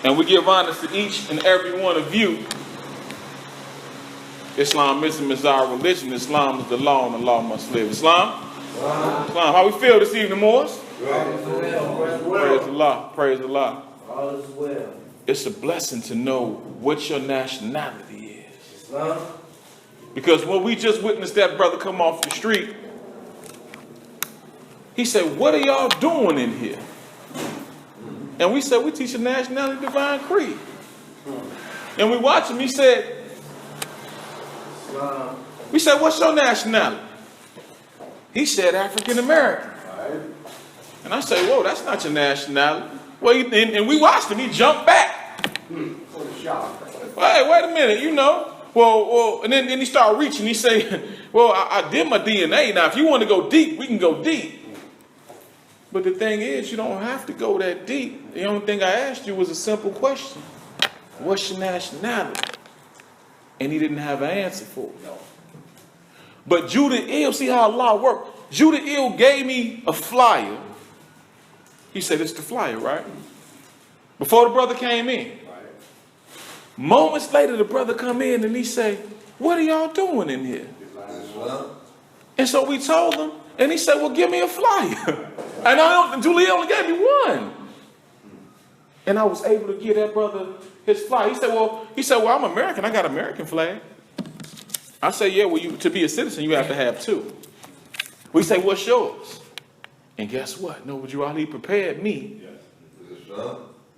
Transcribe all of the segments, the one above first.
And we give honor to each and every one of you. Islamism is our religion. Islam is the law, and the law must live. Islam? Islam. How we feel this evening, Moors? Praise Allah. Praise Allah. All is well. It's a blessing to know what your nationality is. Islam. Because when we just witnessed that brother come off the street, he said, "What are y'all doing in here?" And we said, "We teach a nationality divine creed." And we watched him. He said, we said, "What's your nationality?" He said, "African American." And I said, "Whoa, that's not your nationality." Well, and we watched him. He jumped back. Wait a minute, you know. Well, and then he started reaching. He said, "Well, I did my DNA. Now, if you want to go deep, we can go deep." But the thing is, you don't have to go that deep. The only thing I asked you was a simple question. What's your nationality? And he didn't have an answer for it. But Judah-El, see how Allah worked. Judah-El gave me a flyer. He said, "It's the flyer, right?" Before the brother came in. Moments later, the brother come in and he say, "What are y'all doing in here?" And so we told him, and he said, "Well, give me a flyer." And Julie only gave me one. And I was able to give that brother his flyer. He said, well, I'm American. I got an American flag. I said, "Yeah, well, to be a citizen, you have to have two." We say, "What's yours?" And guess what? Noble Ali prepared me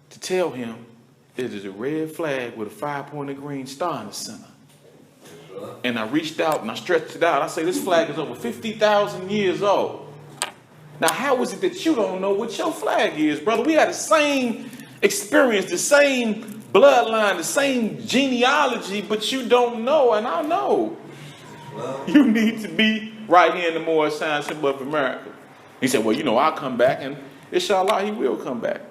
to tell him it is a red flag with a 5-pointed green star in the center. And I reached out and I stretched it out. I say, "This flag is over 50,000 years old. Now, how is it that you don't know what your flag is, brother? We had the same experience, the same bloodline, the same genealogy, but you don't know, and I know." You need to be right here in the Moorish sign symbol of America. He said, "Well, you know, I'll come back," and inshallah, he will come back.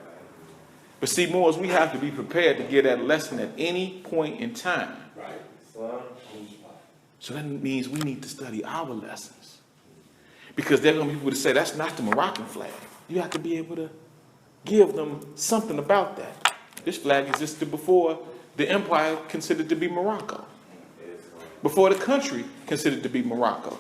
But see, Moors, we have to be prepared to get that lesson at any point in time. So that means we need to study our lessons. Because there are going to be people to say, "That's not the Moroccan flag." You have to be able to give them something about that. This flag existed before the empire considered to be Morocco. Before the country considered to be Morocco.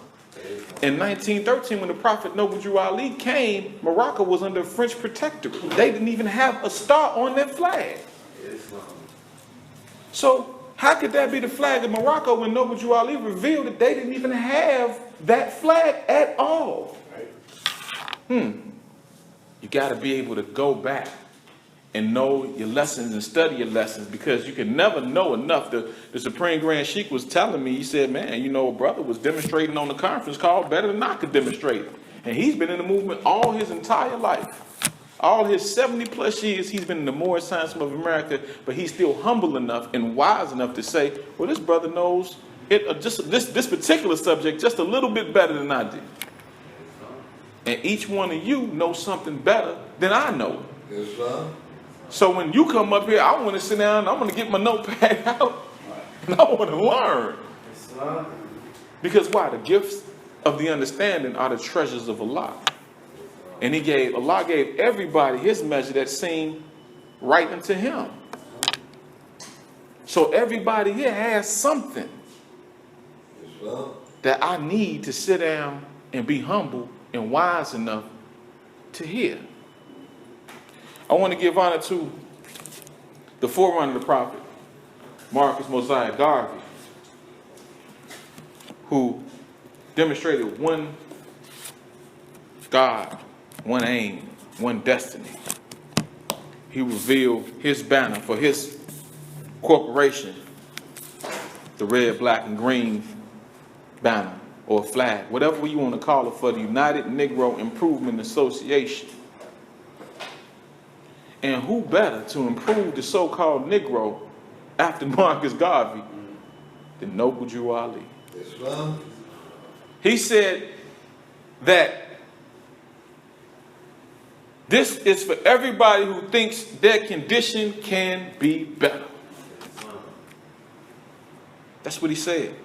In 1913, when the Prophet Noble Ali came, Morocco was under French protectorate. They didn't even have a star on their flag. So how could that be the flag of Morocco when Noble Ali revealed that they didn't even have that flag at all? You got to be able to go back and know your lessons and study your lessons, because you can never know enough. The Supreme Grand Sheikh was telling me, he said, "Man, you know, a brother was demonstrating on the conference call better than I could demonstrate." And he's been in the movement all his entire life. All his 70 plus years, he's been in the Moorish Science of America, but he's still humble enough and wise enough to say, "Well, this brother knows it, just this particular subject just a little bit better than I did." And each one of you knows something better than I know. Yes, sir. So when you come up here, I want to sit down, I'm going to get my notepad out, and I want to learn. Because why? The gifts of the understanding are the treasures of Allah. And Allah gave everybody his measure that seemed right unto him. So everybody here has something that I need to sit down and be humble and wise enough to hear. I want to give honor to the forerunner of the prophet, Marcus Mosiah Garvey, who demonstrated one God, one aim, one destiny. He revealed his banner for his corporation, the red, black, and green banner or flag, whatever you want to call it, for the United Negro Improvement Association. And who better to improve the so-called Negro after Marcus Garvey than Noble Drew Ali? He said that this is for everybody who thinks their condition can be better. That's what he said.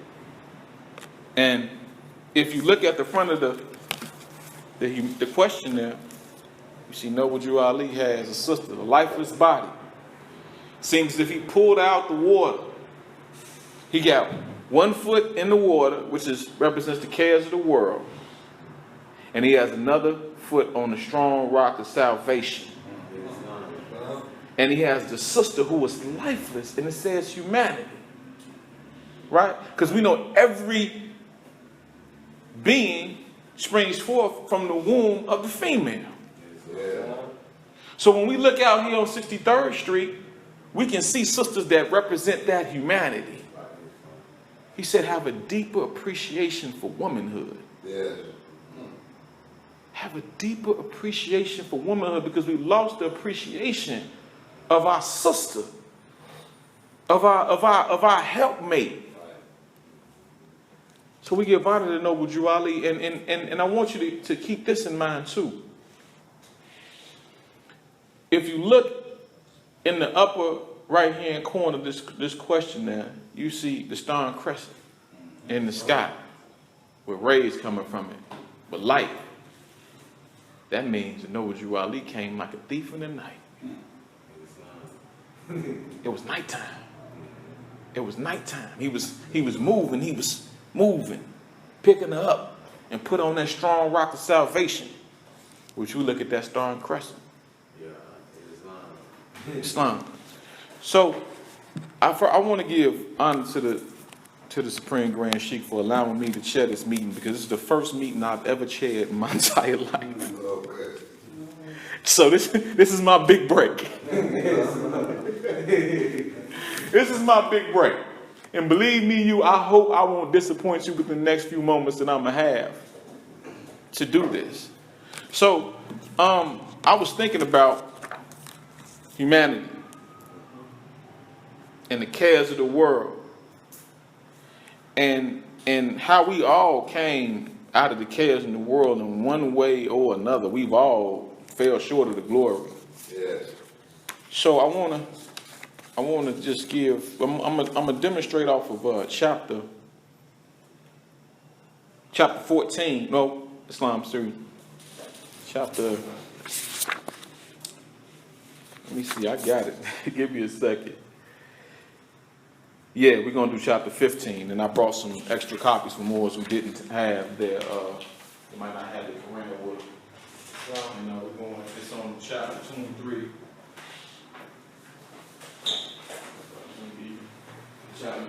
And if you look at the front of the questionnaire, you see Noble Drew Ali has a sister, a lifeless body. Seems as if he pulled out the water. He got 1 foot in the water, which represents the cares of the world. And he has another foot on the strong rock of salvation. And he has the sister who was lifeless, and it says humanity. Right? Because we know every being springs forth from the womb of the female. So when we look out here on 63rd Street, we can see sisters that represent that humanity. He said, have a deeper appreciation for womanhood. Have a deeper appreciation for womanhood, because we lost the appreciation of our sister, of our helpmate. So we give honor to Noble Drew Ali, and I want you to keep this in mind too. If you look in the upper right hand corner of this questionnaire, you see the star and crescent in the sky with rays coming from it, with light. That means that Noble Drew Ali came like a thief in the night. It was nighttime. It was nighttime. He was moving, picking her up, and put on that strong rock of salvation, which we look at that star and crescent. Islam. So I want to give honor to the Supreme Grand Sheikh for allowing me to chair this meeting, because this is the first meeting I've ever chaired in my entire life. So this is my big break. This is my big break. And believe me, I hope I won't disappoint you with the next few moments that I'm going to have to do this. So I was thinking about humanity and the cares of the world, and how we all came out of the cares in the world in one way or another. We've all fell short of the glory. Yes. So I want to just give. I'm gonna demonstrate off of chapter 14. No, Islam 3. Chapter. Let me see. I got it. Give me a second. Yeah, we're gonna do chapter 15, and I brought some extra copies for Moors who didn't have their. They might not have the Koran with them. And we're going. It's on chapter 2 and 3. Okay.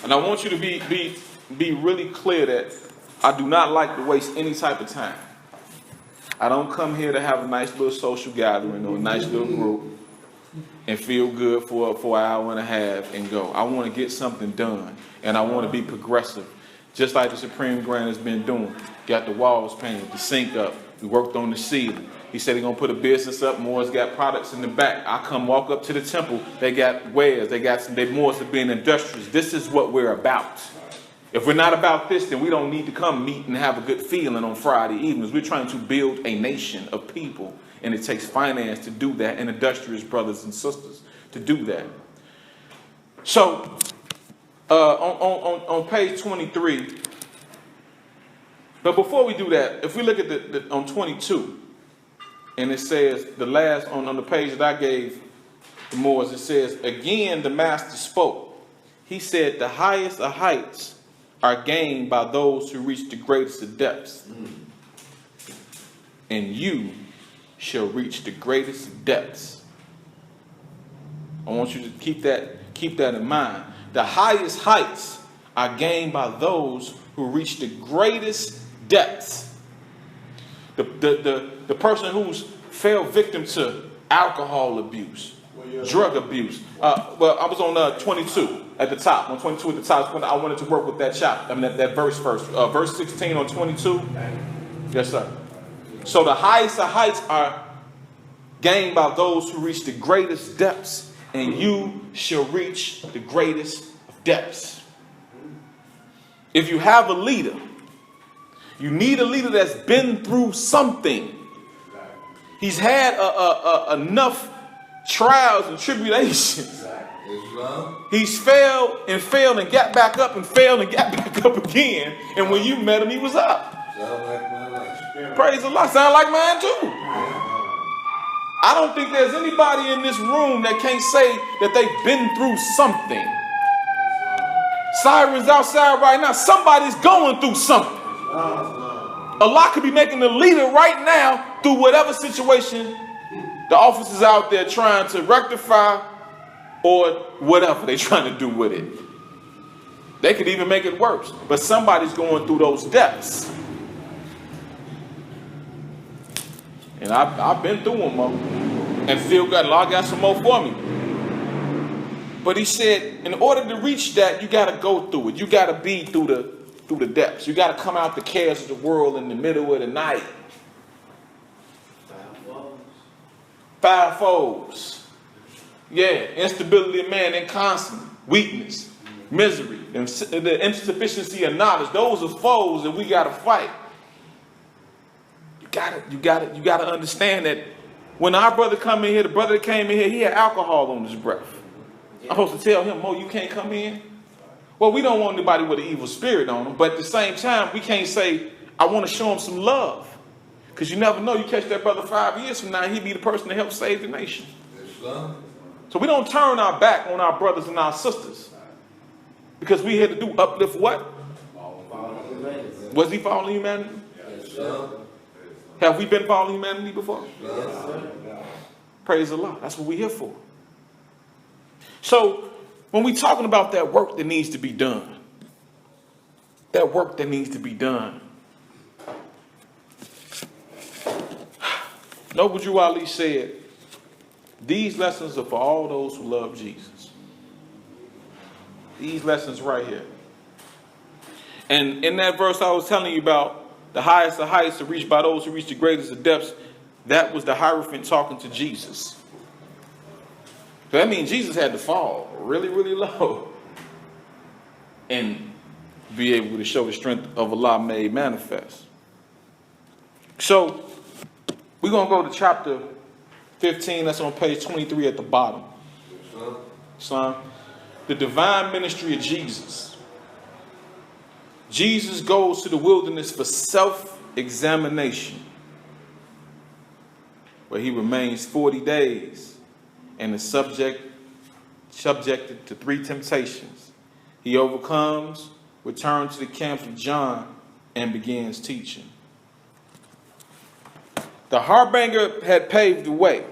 And I want you to be really clear that I do not like to waste any type of time. I don't come here to have a nice little social gathering or a nice little group and feel good for an hour and a half and go. I want to get something done, and I want to be progressive, just like the Supreme Grand has been doing. Got the walls painted, the sink up. We worked on the ceiling. He said he's going to put a business up. Moore's got products in the back. I come walk up to the temple. They got wares. They Moore's are being industrious. This is what we're about. If we're not about this, then we don't need to come meet and have a good feeling on Friday evenings. We're trying to build a nation of people, and it takes finance to do that, and industrious brothers and sisters to do that. So, on page 23, but before we do that, if we look at on 22, and it says, the last, on the page that I gave the Moors, it says, again the master spoke. He said, the highest of heights are gained by those who reach the greatest of depths. And you shall reach the greatest of depths. I want you to keep that in mind. The highest heights are gained by those who reach the greatest depths. The person who's fell victim to alcohol abuse, drug abuse. Well, I was on 22 at the top. On 22 at the top, I wanted to work with that chapter. I mean that verse first. Verse 16 on 22. Yes, sir. So the highest of heights are gained by those who reach the greatest depths, and you shall reach the greatest of depths. If you have a leader, you need a leader that's been through something. He's had enough trials and tribulations. He's failed and got back up and failed and got back up again. And when you met him, he was up. Praise Allah. Sound like mine too. I don't think there's anybody in this room that can't say that they've been through something. Sirens outside right now. Somebody's going through something. Allah could be making the leader right now through whatever situation the officers out there trying to rectify or whatever they're trying to do with it. They could even make it worse. But somebody's going through those depths. And I've been through them, Mo. And still Allah got some more for me. But he said, in order to reach that, you got to go through it. You got to be through the depths. You got to come out the cares of the world in the middle of the night. Five foes. Yeah, instability of man, inconstant, weakness, misery, the insufficiency of knowledge. Those are foes that we got to fight. You gotta understand that when our brother come in here, the brother that came in here, he had alcohol on his breath. I'm supposed to tell him, Mo, you can't come in? Well, we don't want anybody with an evil spirit on them, but at the same time, we can't say, I want to show him some love. Because you never know, you catch that brother 5 years from now, he be the person to help save the nation. So we don't turn our back on our brothers and our sisters. Because we here to do uplift what? Was he following humanity? Have we been following humanity before? Praise Allah. That's what we're here for. So when we're talking about that work that needs to be done, Noble Drew Ali said, these lessons are for all those who love Jesus. These lessons right here. And in that verse I was telling you about, the highest of heights are reached by those who reach the greatest of depths, that was the Hierophant talking to Jesus. So that means Jesus had to fall really, really low and be able to show the strength of Allah made manifest. So we're going to go to chapter 15. That's on page 23 at the bottom. Islam. The divine ministry of Jesus. Jesus goes to the wilderness for self-examination, where he remains 40 days and is subjected to 3 temptations. He overcomes, returns to the camp of John, and begins teaching. The harbinger had paved the way.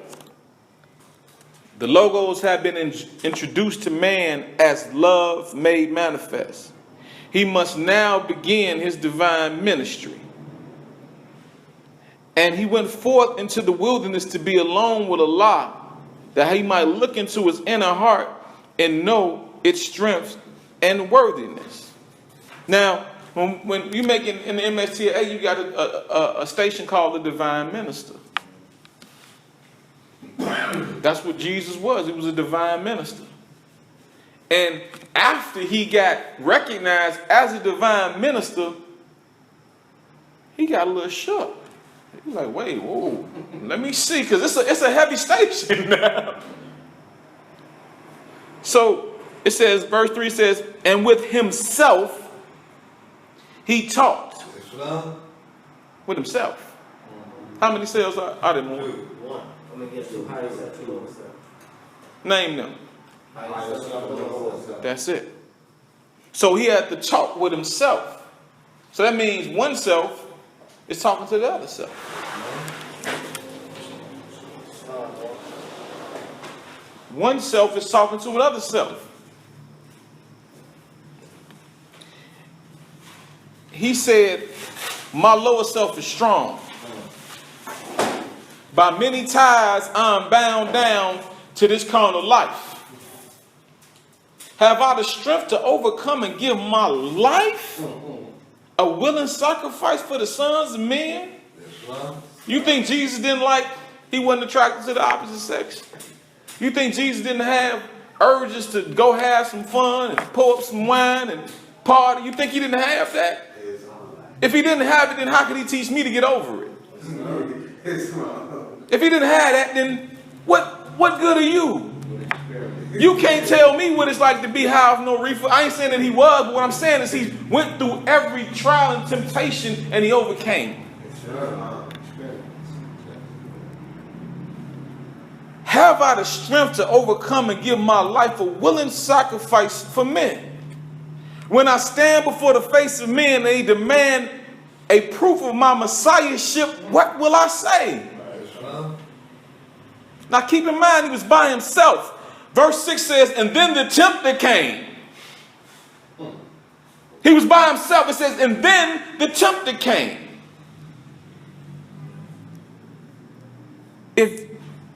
The logos had been introduced to man as love made manifest. He must now begin his divine ministry. And he went forth into the wilderness to be alone with Allah, that he might look into his inner heart and know its strength and worthiness. Now, when you make it in the MST A, you got a station called the Divine Minister. That's what Jesus was. He was a divine minister. And after he got recognized as a divine minister, he got a little shook. He was like, wait, whoa, let me see, because it's a heavy station now. So it says, verse 3 says, and with himself he taught. With himself. How many cells are there? One. I'm going to get two higher cells, two lower cells. Name them. That's it. So he had to talk with himself. So that means one self is talking to the other self. One self is talking to another self. He said, my lower self is strong. By many ties I'm bound down to this carnal life. Have I the strength to overcome and give my life a willing sacrifice for the sons of men? You think Jesus he wasn't attracted to the opposite sex? You think Jesus didn't have urges to go have some fun and pour up some wine and party? You think he didn't have that? If he didn't have it, then how could he teach me to get over it? If he didn't have that, then what good are you? You can't tell me what it's like to be high off no reefer. I ain't saying that he was, but what I'm saying is he went through every trial and temptation and he overcame. Have I the strength to overcome and give my life a willing sacrifice for men? When I stand before the face of men, they demand a proof of my messiahship. What will I say? Now keep in mind, he was by himself. Verse 6 says, and then the tempter came. He was by himself. It says, and then the tempter came.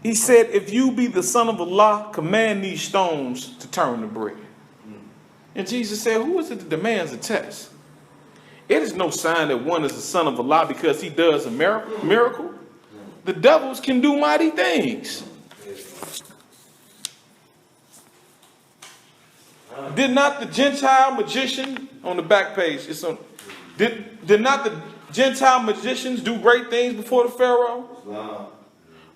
He said, if you be the Son of Allah, command these stones to turn to bread. And Jesus said, who is it that demands a test? It is no sign that one is the Son of Allah because he does a miracle. The devils can do mighty things. Did not the Gentile magician, on the back page, it's on, did not the Gentile magicians do great things before the Pharaoh? Wow.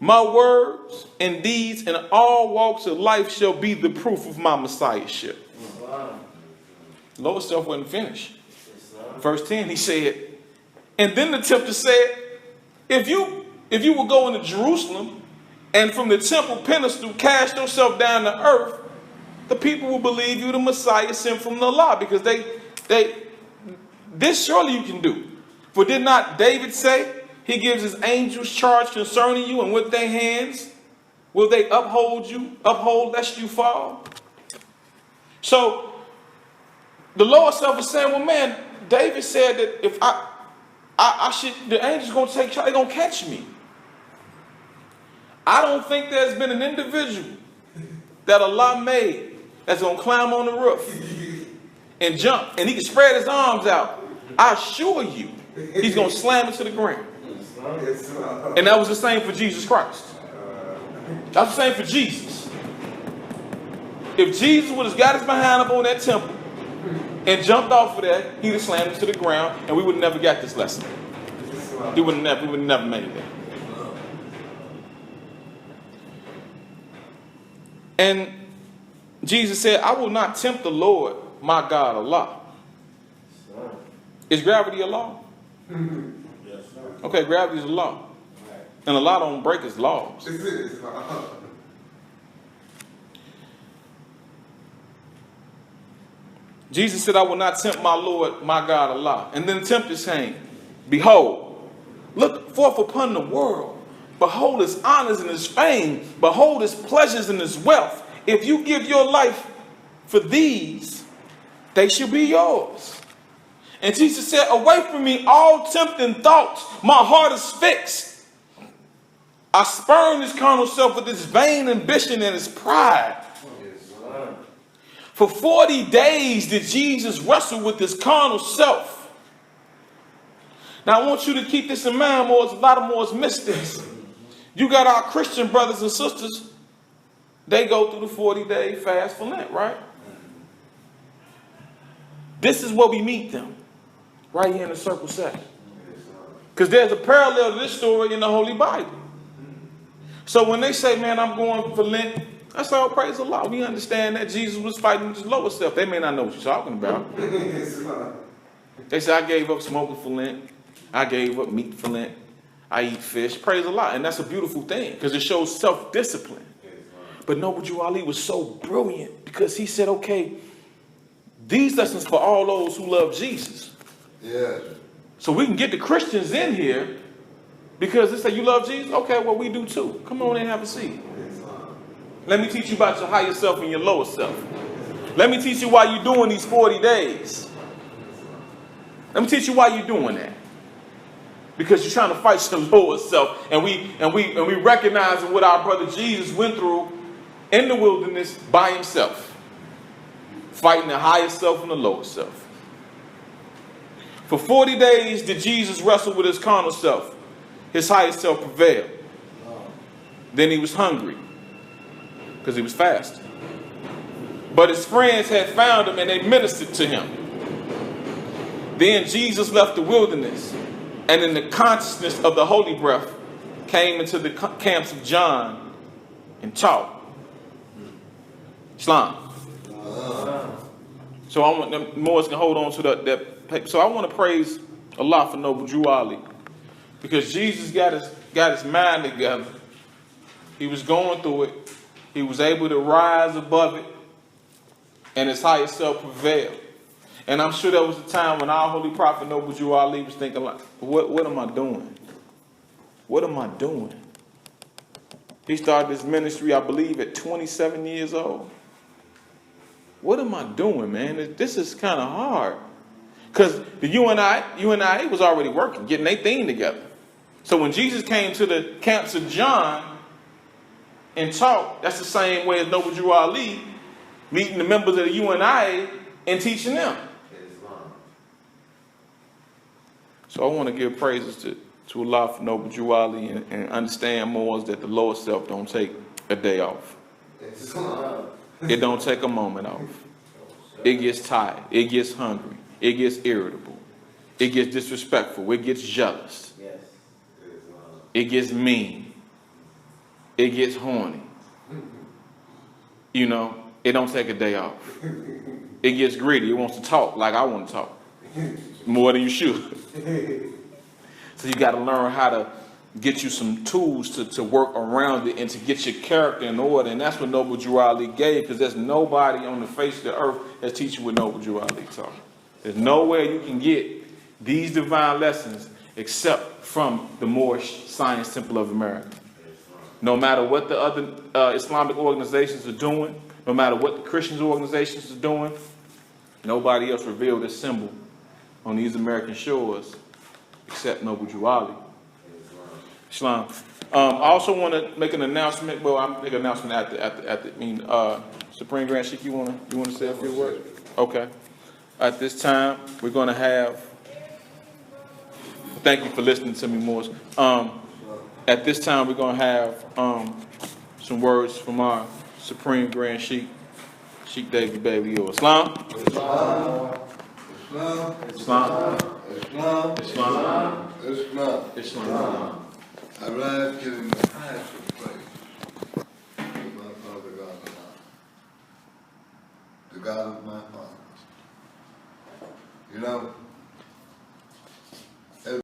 My words and deeds in all walks of life shall be the proof of my messiahship. Wow. Lower self wasn't finished. Verse 10, he said, and then the tempter said, if you will go into Jerusalem and from the temple pedestal cast yourself down to earth, the people will believe you the Messiah sent from Allah, because this surely you can do. For did not David say, he gives his angels charge concerning you, and with their hands will they uphold lest you fall? So the Lord self is saying, well, man, David said that if I should, the angels going to take charge, they're going to catch me. I don't think there's been an individual that Allah made that's going to climb on the roof and jump, and he can spread his arms out. I assure you, he's going to slam it to the ground. And that was the same for Jesus Christ. That's the same for Jesus. If Jesus would have got his behind up on that temple and jumped off of that, he'd have slammed it to the ground, and we would have never got this lesson. We would have never made that. And Jesus said, I will not tempt the Lord, my God, Allah. Is gravity a law? Okay, gravity is a law. And Allah don't break his laws. Jesus said, I will not tempt my Lord, my God, Allah. And then the tempter came. Behold, look forth upon the world. Behold his honors and his fame. Behold his pleasures and his wealth. If you give your life for these, they shall be yours. And Jesus said, away from me all tempting thoughts. My heart is fixed. I spurn this carnal self with this vain ambition and his pride. For 40 days did Jesus wrestle with this carnal self. Now I want you to keep this in mind, more. A lot of more missed this. You got our Christian brothers and sisters. They go through the 40-day fast for Lent, right? This is where we meet them. Right here in the circle set. Because there's a parallel to this story in the Holy Bible. So when they say, man, I'm going for Lent, that's all, praise Allah. We understand that Jesus was fighting with his lower self. They may not know what you're talking about. They say, I gave up smoking for Lent. I gave up meat for Lent. I eat fish. Praise Allah. And that's a beautiful thing because it shows self-discipline. But Noble Ali was so brilliant because he said, okay, these lessons for all those who love Jesus. Yeah. So we can get the Christians in here because they say, you love Jesus? Okay, well, we do too. Come on and have a seat. Let me teach you about your higher self and your lower self. Let me teach you why you're doing these 40 days. Let me teach you why you're doing that. Because you're trying to fight your lower self. And we recognize what our brother Jesus went through in the wilderness by himself. Fighting the higher self and the lower self. For 40 days did Jesus wrestle with his carnal self. His higher self prevailed. Then he was hungry because he was fasting. But his friends had found him and they ministered to him. Then Jesus left the wilderness and in the consciousness of the holy breath came into the camps of John and taught Islam. So I want them more can hold on to that paper. So I want to praise Allah for Noble Drew Ali, because Jesus got his mind together He was going through it. He was able to rise above it, and his higher self prevailed. And I'm sure there was a time when our holy prophet Noble Jew Ali was thinking, like, what am I doing? What am I doing? He started his ministry, I believe, at 27 years old. What am I doing, man? This is kind of hard. Because the UNIA was already working, getting their thing together. So when Jesus came to the camps of John and taught, that's the same way as Noble Jew Ali meeting the members of the UNIA and teaching them. So I want to give praises to Allah for Noble Jew Ali and understand more is that the Lord self don't take a day off. It don't take a moment off. It gets tired. It gets hungry. It gets irritable. It gets disrespectful. It gets jealous. It gets mean. It gets horny. You know, it don't take a day off. It gets greedy. It wants to talk like I want to talk. More than you should. So you got to learn how to get you some tools to work around it and to get your character in order. And that's what Noble Jew Ali gave, because there's nobody on the face of the earth that's teaching what Noble Jew Ali taught. There's nowhere you can get these divine lessons except from the Moorish Science Temple of America. No matter what the other Islamic organizations are doing, no matter what the Christian organizations are doing, nobody else revealed this symbol on these American shores except Noble Jew Ali. Islam. I also want to make an announcement. Well, I'll make an announcement after. Supreme Grand Sheikh, you want to say a few words? Okay. At this time, we're going to have. Thank you for listening to me, Morris. At this time, we're going to have some words from our Supreme Grand Sheikh, Sheikh David Bailey. Islam. Islam. Islam. Islam. Islam. Islam. Islam. Islam. I rise to the highest of place with my Father God of Allah, the God of my fathers. You know,